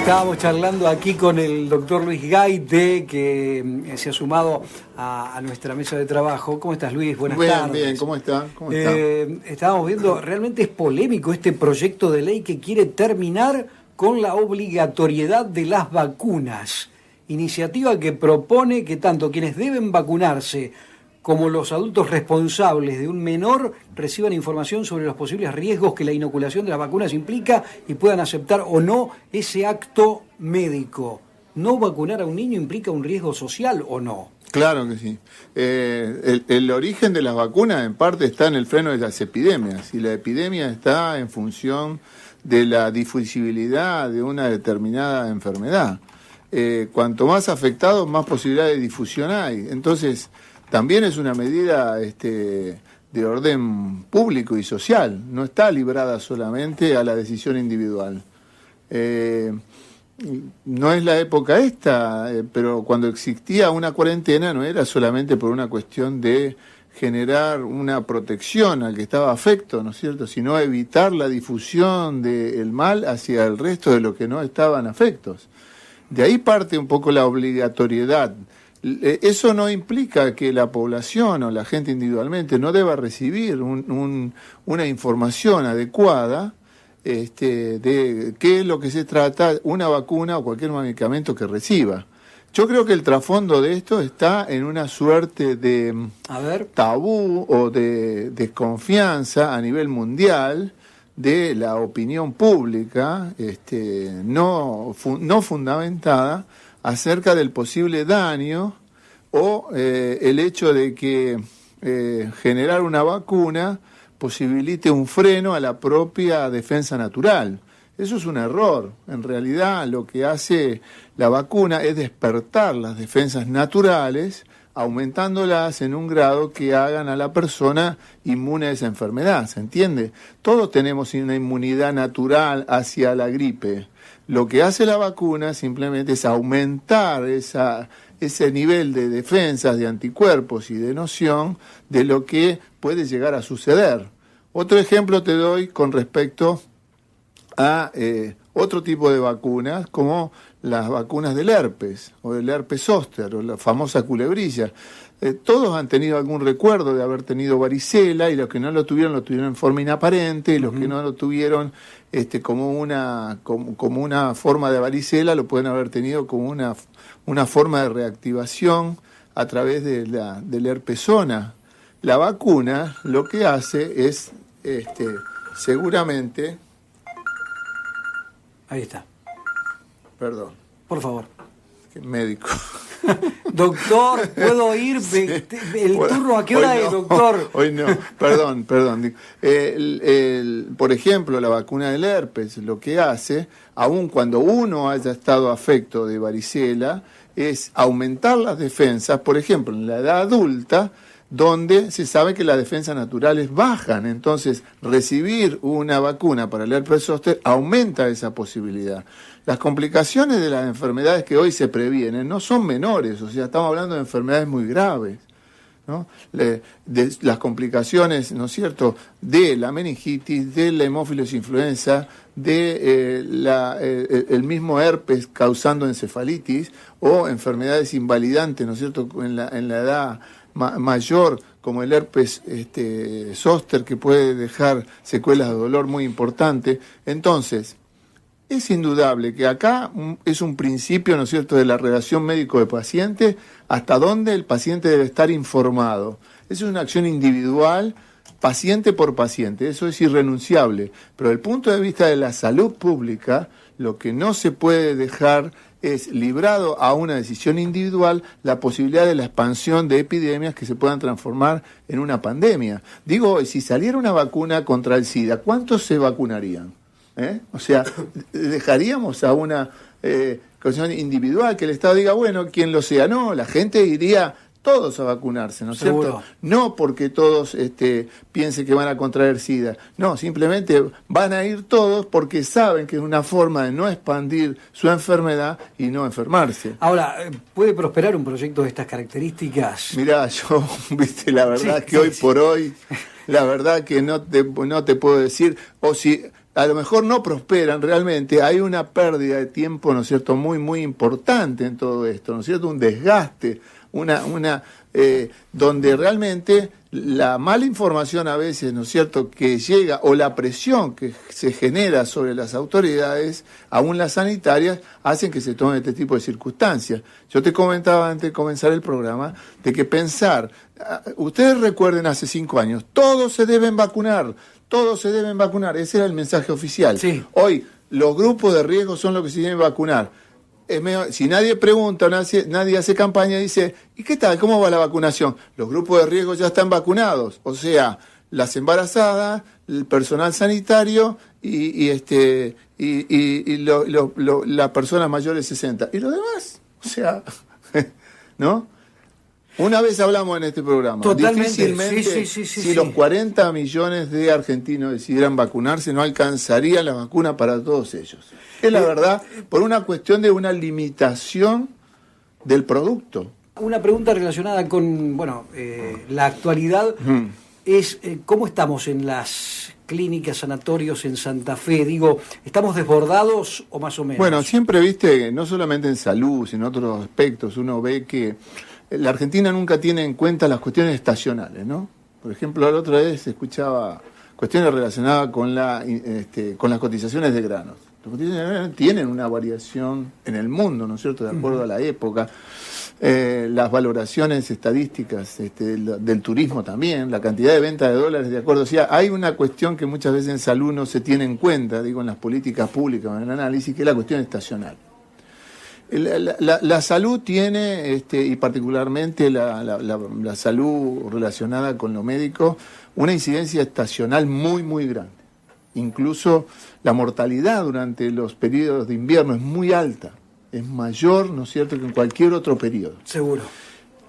Estábamos charlando aquí con el doctor Luis Gaite, que se ha sumado a nuestra mesa de trabajo. ¿Cómo estás, Luis? Buenas tardes. Bien, ¿cómo está? Estábamos viendo, realmente es polémico este proyecto de ley que quiere terminar con la obligatoriedad de las vacunas. Iniciativa que propone que tanto quienes deben vacunarse como los adultos responsables de un menor reciban información sobre los posibles riesgos que la inoculación de las vacunas implica y puedan aceptar o no ese acto médico. ¿No vacunar a un niño implica un riesgo social o no? Claro que sí. El origen de las vacunas en parte está en el freno de las epidemias, y la epidemia está en función de la difusibilidad de una determinada enfermedad. Cuanto más afectados, más posibilidades de difusión hay. Entonces, también es una medida de orden público y social, no está librada solamente a la decisión individual. No es la época esta, pero cuando existía una cuarentena no era solamente por una cuestión de generar una protección al que estaba afecto, ¿no es cierto?, sino evitar la difusión del mal hacia el resto de los que no estaban afectos. De ahí parte un poco la obligatoriedad. Eso no implica que la población o la gente individualmente no deba recibir una información adecuada de qué es lo que se trata una vacuna o cualquier medicamento que reciba. Yo creo que el trasfondo de esto está en una suerte de tabú o de desconfianza a nivel mundial de la opinión pública no fundamentada acerca del posible daño o el hecho de que generar una vacuna posibilite un freno a la propia defensa natural. Eso es un error. En realidad, lo que hace la vacuna es despertar las defensas naturales, aumentándolas en un grado que hagan a la persona inmune a esa enfermedad, ¿se entiende? Todos tenemos una inmunidad natural hacia la gripe. Lo que hace la vacuna simplemente es aumentar ese nivel de defensas, de anticuerpos y de noción de lo que puede llegar a suceder. Otro ejemplo te doy con respecto a otro tipo de vacunas, como las vacunas del herpes, o del herpes zóster, o la famosa culebrilla. Todos han tenido algún recuerdo de haber tenido varicela, y los que no lo tuvieron en forma inaparente, y los que no lo tuvieron como una forma de varicela, lo pueden haber tenido como una forma de reactivación a través del herpes zona. La vacuna lo que hace es, seguramente... Ahí está. Perdón. Por favor. Médico. Doctor, ¿puedo ir? ¿El turno a qué hora es, doctor? Hoy no, perdón. Por ejemplo, la vacuna del herpes lo que hace, aun cuando uno haya estado afecto de varicela, es aumentar las defensas, por ejemplo, en la edad adulta, donde se sabe que las defensas naturales bajan. Entonces, recibir una vacuna para el herpes zóster aumenta esa posibilidad. Las complicaciones de las enfermedades que hoy se previenen no son menores, o sea, estamos hablando de enfermedades muy graves, ¿no? De las complicaciones, ¿no es cierto?, de la meningitis, de la hemófilos influenza, de el mismo herpes causando encefalitis, o enfermedades invalidantes, ¿no es cierto?, en la edad mayor, como el herpes zóster, que puede dejar secuelas de dolor muy importantes. Entonces, es indudable que acá es un principio, ¿no es cierto?, de la relación médico de paciente, hasta dónde el paciente debe estar informado. Eso es una acción individual, paciente por paciente, eso es irrenunciable. Pero desde el punto de vista de la salud pública, lo que no se puede dejar es librado a una decisión individual la posibilidad de la expansión de epidemias que se puedan transformar en una pandemia. Digo, si saliera una vacuna contra el SIDA, ¿cuántos se vacunarían? O sea, dejaríamos a una cuestión individual que el Estado diga, bueno, quien lo sea. No, la gente iría todos a vacunarse, ¿no es cierto? No porque todos piensen que van a contraer SIDA. No, simplemente van a ir todos porque saben que es una forma de no expandir su enfermedad y no enfermarse. Ahora, ¿puede prosperar un proyecto de estas características? Mirá, yo, la verdad que hoy por hoy, la verdad que no te puedo decir, o si a lo mejor no prosperan realmente, hay una pérdida de tiempo, ¿no es cierto?, muy, muy importante en todo esto, ¿no es cierto?, un desgaste, donde realmente la mala información a veces, ¿no es cierto?, que llega, o la presión que se genera sobre las autoridades, aún las sanitarias, hacen que se tomen este tipo de circunstancias. Yo te comentaba antes de comenzar el programa, de que pensar, ustedes recuerden hace 5 años, todos se deben vacunar, ese era el mensaje oficial. Sí. Hoy, los grupos de riesgo son los que se deben vacunar. Si nadie pregunta, nadie hace campaña, dice, ¿y qué tal? ¿Cómo va la vacunación? Los grupos de riesgo ya están vacunados, o sea, las embarazadas, el personal sanitario y las personas mayores de 60. ¿Y los demás? O sea, ¿no? Una vez hablamos en este programa, Totalmente. difícilmente, si los 40 millones de argentinos decidieran vacunarse, no alcanzaría la vacuna para todos ellos. Es la verdad, por una cuestión de una limitación del producto. Una pregunta relacionada con, la actualidad es ¿cómo estamos en las clínicas, sanatorios en Santa Fe? Digo, ¿estamos desbordados o más o menos? Bueno, siempre viste, no solamente en salud, sino en otros aspectos, uno ve que la Argentina nunca tiene en cuenta las cuestiones estacionales, ¿no? Por ejemplo, la otra vez escuchaba cuestiones relacionadas con las cotizaciones de granos. Las cotizaciones de granos tienen una variación en el mundo, ¿no es cierto?, de acuerdo a la época. Las valoraciones estadísticas del turismo también, la cantidad de venta de dólares de acuerdo. O sea, hay una cuestión que muchas veces en salud no se tiene en cuenta, digo, en las políticas públicas, en el análisis, que es la cuestión estacional. La salud tiene, y particularmente la salud relacionada con lo médico, una incidencia estacional muy, muy grande. Incluso la mortalidad durante los periodos de invierno es muy alta, es mayor, ¿no es cierto?, que en cualquier otro periodo. Seguro.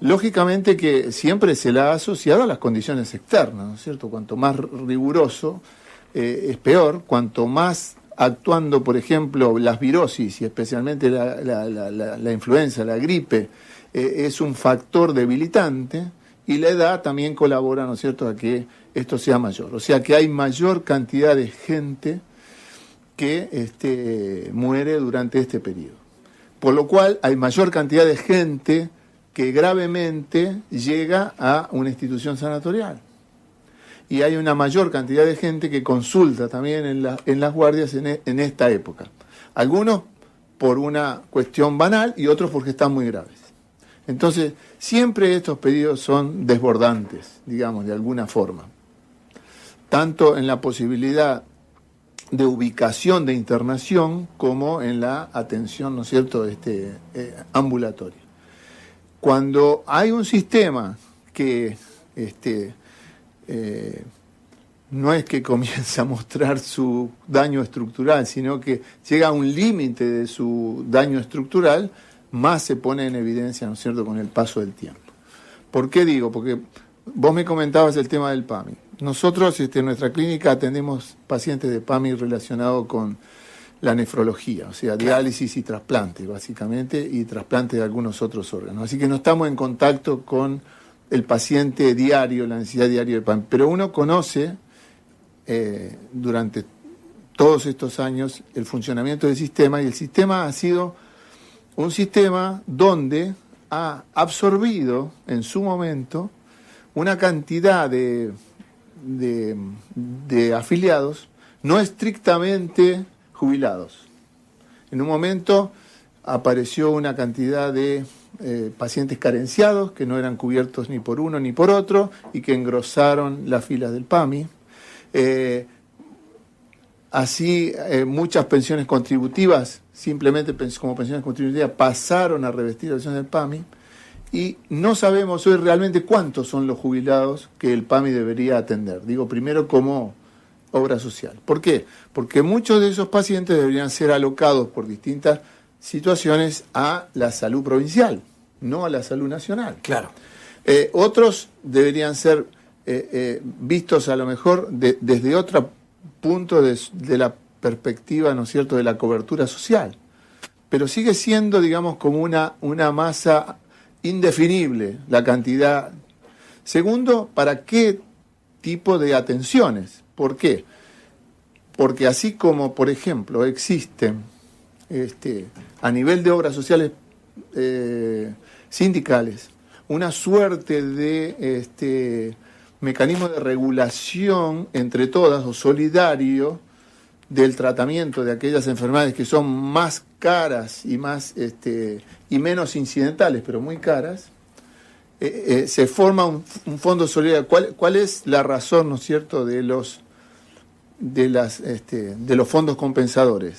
Lógicamente que siempre se la ha asociado a las condiciones externas, ¿no es cierto? Cuanto más riguroso, es peor, cuanto más actuando, por ejemplo, las virosis y especialmente la influenza, la gripe, es un factor debilitante, y la edad también colabora, ¿no es cierto?, a que esto sea mayor. O sea que hay mayor cantidad de gente que muere durante este periodo. Por lo cual hay mayor cantidad de gente que gravemente llega a una institución sanatorial. Y hay una mayor cantidad de gente que consulta también en las guardias en esta época. Algunos por una cuestión banal y otros porque están muy graves. Entonces, siempre estos pedidos son desbordantes, digamos, de alguna forma. Tanto en la posibilidad de ubicación de internación como en la atención, ¿no es cierto?, ambulatoria. Cuando hay un sistema que no es que comienza a mostrar su daño estructural, sino que llega a un límite de su daño estructural, más se pone en evidencia, ¿no es cierto?, con el paso del tiempo. ¿Por qué digo? Porque vos me comentabas el tema del PAMI. Nosotros en nuestra clínica atendemos pacientes de PAMI relacionados con la nefrología, o sea, diálisis y trasplante, básicamente, y trasplante de algunos otros órganos. Así que no estamos en contacto con el paciente diario, la necesidad diaria de PAMI. Pero uno conoce durante todos estos años el funcionamiento del sistema, y el sistema ha sido un sistema donde ha absorbido en su momento una cantidad de afiliados no estrictamente jubilados. En un momento apareció una cantidad de pacientes carenciados que no eran cubiertos ni por uno ni por otro y que engrosaron las filas del PAMI. Así muchas pensiones contributivas, simplemente como pensiones contributivas, pasaron a revestir la pensión del PAMI, y no sabemos hoy realmente cuántos son los jubilados que el PAMI debería atender. Digo, primero como obra social. ¿Por qué? Porque muchos de esos pacientes deberían ser alocados por distintas situaciones a la salud provincial, no a la salud nacional. Claro. Otros deberían ser vistos a lo mejor desde otro punto de la perspectiva, ¿no es cierto?, de la cobertura social. Pero sigue siendo, digamos, como una masa indefinible la cantidad. Segundo, ¿para qué tipo de atenciones? ¿Por qué? porque así como, por ejemplo, existen a nivel de obras sociales sindicales una suerte de mecanismo de regulación entre todas o solidario del tratamiento de aquellas enfermedades que son más caras y más y menos incidentales, pero muy caras, se forma un fondo solidario. ¿Cuál es la razón, ¿no es cierto?, de los fondos compensadores?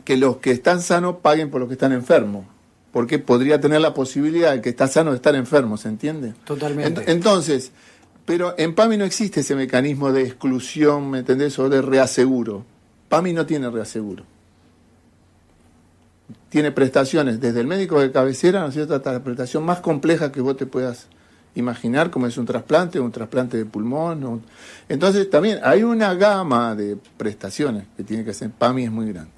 Que los que están sanos paguen por los que están enfermos, porque podría tener la posibilidad de que está sano de estar enfermo, ¿se entiende? Totalmente. Entonces, pero en PAMI no existe ese mecanismo de exclusión, ¿me entendés?, o de reaseguro. PAMI no tiene reaseguro. Tiene prestaciones desde el médico de cabecera, ¿no es cierto?, hasta la prestación más compleja que vos te puedas imaginar, como es un trasplante de pulmón. Entonces también hay una gama de prestaciones que tiene que hacer. PAMI es muy grande.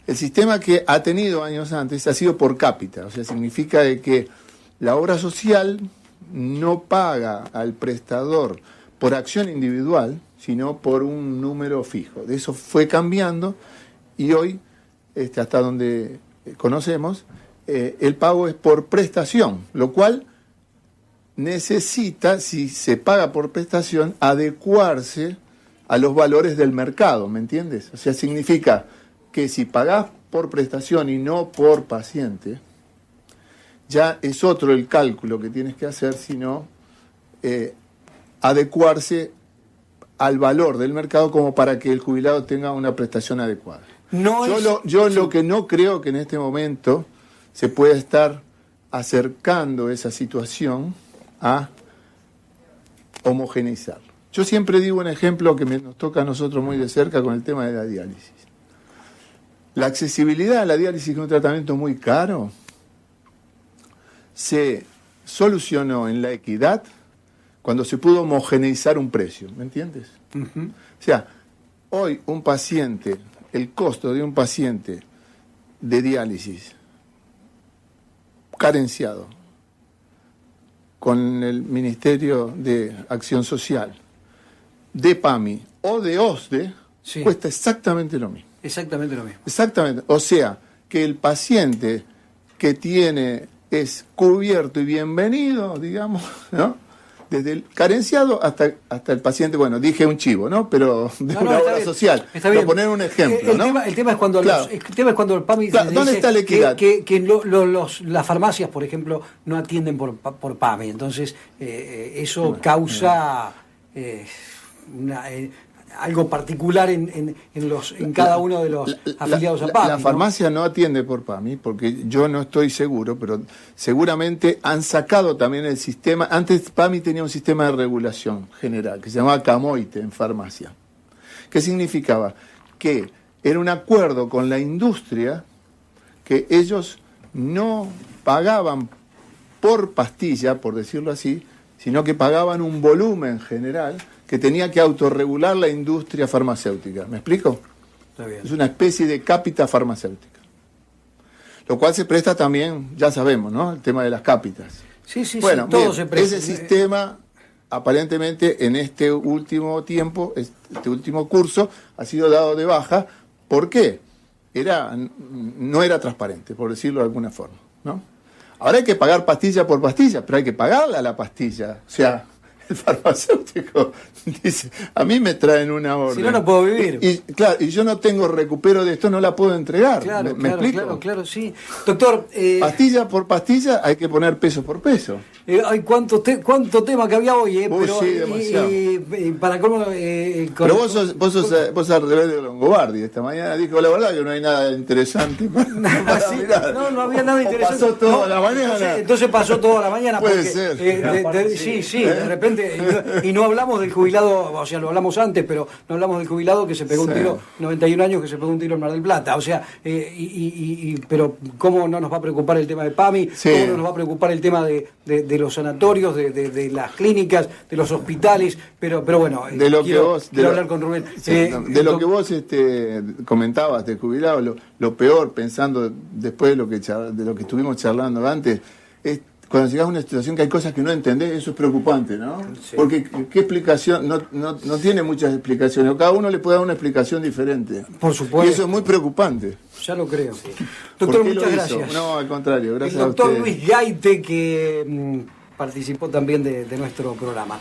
El sistema que ha tenido años antes ha sido por cápita, o sea, significa de que la obra social no paga al prestador por acción individual, sino por un número fijo. De eso fue cambiando y hoy, hasta donde conocemos, el pago es por prestación, lo cual necesita, si se paga por prestación, adecuarse a los valores del mercado, ¿me entiendes? O sea, significa que si pagás por prestación y no por paciente, ya es otro el cálculo que tienes que hacer, sino adecuarse al valor del mercado como para que el jubilado tenga una prestación adecuada. Lo que no creo que en este momento se pueda estar acercando esa situación a homogeneizar. Yo siempre digo un ejemplo que nos toca a nosotros muy de cerca con el tema de la diálisis. La accesibilidad a la diálisis, que es un tratamiento muy caro, se solucionó en la equidad cuando se pudo homogeneizar un precio, ¿me entiendes? Uh-huh. O sea, hoy un paciente, el costo de un paciente de diálisis carenciado con el Ministerio de Acción Social, de PAMI o de OSDE, sí, cuesta exactamente lo mismo. Exactamente lo mismo. Exactamente. O sea, que el paciente que tiene es cubierto y bienvenido, digamos, ¿no? Desde el carenciado hasta el paciente, bueno, dije un chivo, ¿no? Pero de una obra social. Está bien. Por poner un ejemplo, ¿no? El tema es cuando el PAMI claro, ¿dónde está la equidad? Las farmacias, por ejemplo, no atienden por PAMI. Entonces, eso causa algo particular en cada uno de los afiliados a PAMI. La farmacia no atiende por PAMI, porque yo no estoy seguro, pero seguramente han sacado también el sistema. Antes PAMI tenía un sistema de regulación general que se llamaba CAMOITE en farmacia. ¿Qué significaba? Que era un acuerdo con la industria que ellos no pagaban por pastilla, por decirlo así, sino que pagaban un volumen general que tenía que autorregular la industria farmacéutica. ¿Me explico? Está bien. Es una especie de cápita farmacéutica. Lo cual se presta también, ya sabemos, ¿no? El tema de las cápitas. Sí, bueno, todo bien, se presta. Ese sistema, aparentemente, en este último tiempo, este último curso, ha sido dado de baja. ¿Por qué? No era transparente, por decirlo de alguna forma, ¿no? Ahora hay que pagar pastilla por pastilla, pero hay que pagarla la pastilla. O sea, el farmacéutico dice, a mí me traen una orden. Si no, no puedo vivir. Y yo no tengo recupero de esto, no la puedo entregar. Claro, ¿Me explico? Claro, sí. Doctor... pastilla por pastilla hay que poner peso por peso. Hay cuánto tema que había hoy, pero, sí, demasiado. Para cómo... pero vos sos al revés de Longobardi. Esta mañana dijo, la verdad que no hay nada interesante para mirar. No había nada interesante. Pasó toda la mañana. Entonces pasó toda la mañana. Puede ser. Sí, de repente. Y no hablamos del jubilado, o sea, lo hablamos antes, pero no hablamos del jubilado que se pegó un tiro, 91 años, que se pegó un tiro en Mar del Plata. O sea, pero ¿cómo no nos va a preocupar el tema de PAMI? Sí. ¿Cómo no nos va a preocupar el tema de los sanatorios, de las clínicas, de los hospitales? Pero bueno, quiero hablar con Rubén. De lo que vos comentabas del jubilado, lo peor, pensando después de lo que estuvimos charlando antes, es cuando llegas a una situación que hay cosas que no entendés, eso es preocupante, ¿no? Sí. Porque ¿qué explicación? No tiene muchas explicaciones, o cada uno le puede dar una explicación diferente. Por supuesto. Y eso es muy preocupante. Ya lo creo. ¿Por Doctor, qué lo muchas hizo? gracias. No, al contrario, gracias El a doctor usted. Luis Gaite, que participó también de nuestro programa.